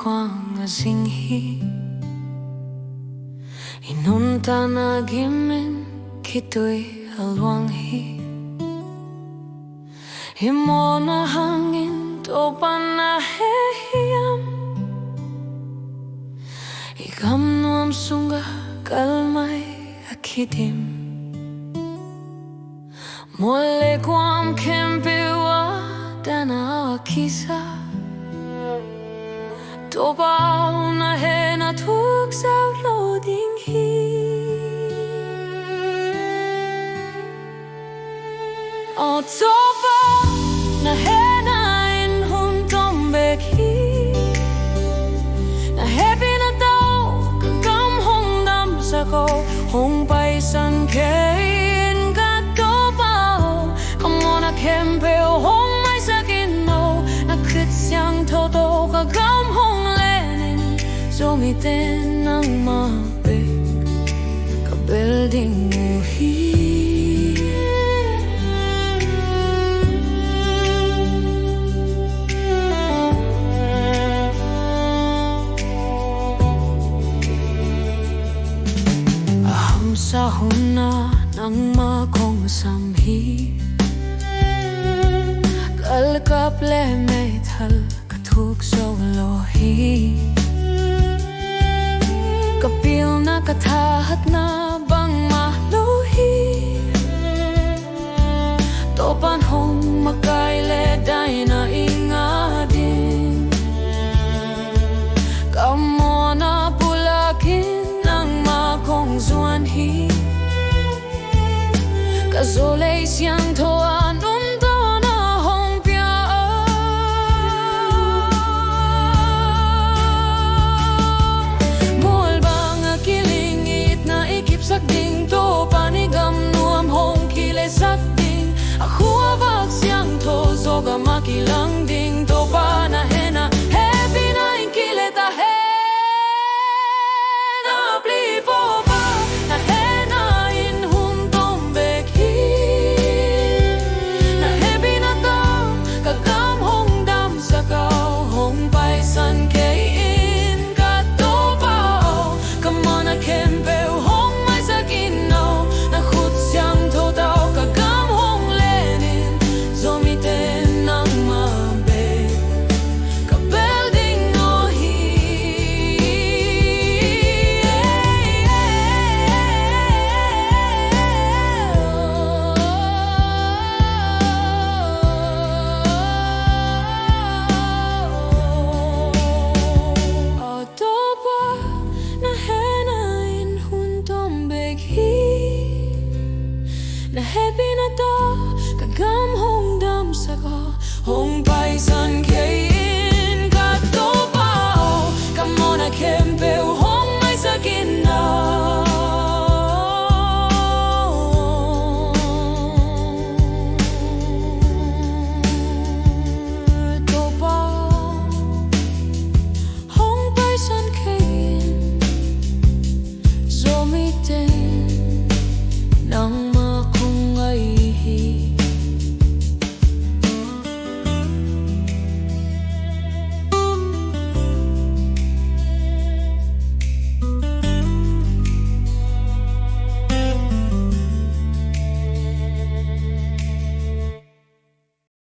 meikuang zing nuntakna gimin khitui luang himona hangin Topa na hiam nuam sungah galmai kidim Mual guam khempeuh dahna kiza Topa na Hehna thuakzawh loading Topa na Hehna in hum bek na Hehpihna tawh Zogam hong damsak hong paisan kein ka Topa kamona khempeuh hong maisak na khut siangtho Zogam hong lenin Zomi ten Nangmah ka building sa huna Nangmah kong samhi Plea mai thal ka thuakzawh lohi kapil na kathahat na bang mahluhi Topan hong makaile dahna ingadin kamona pulakin Nangmah kong zuanhi kazole siangtho nuntakna hong Plea Mual bang kilingit na ikipsak ding Topa ni gam nuam hong kilesak ding ako abag siangtho Zogam akilang ding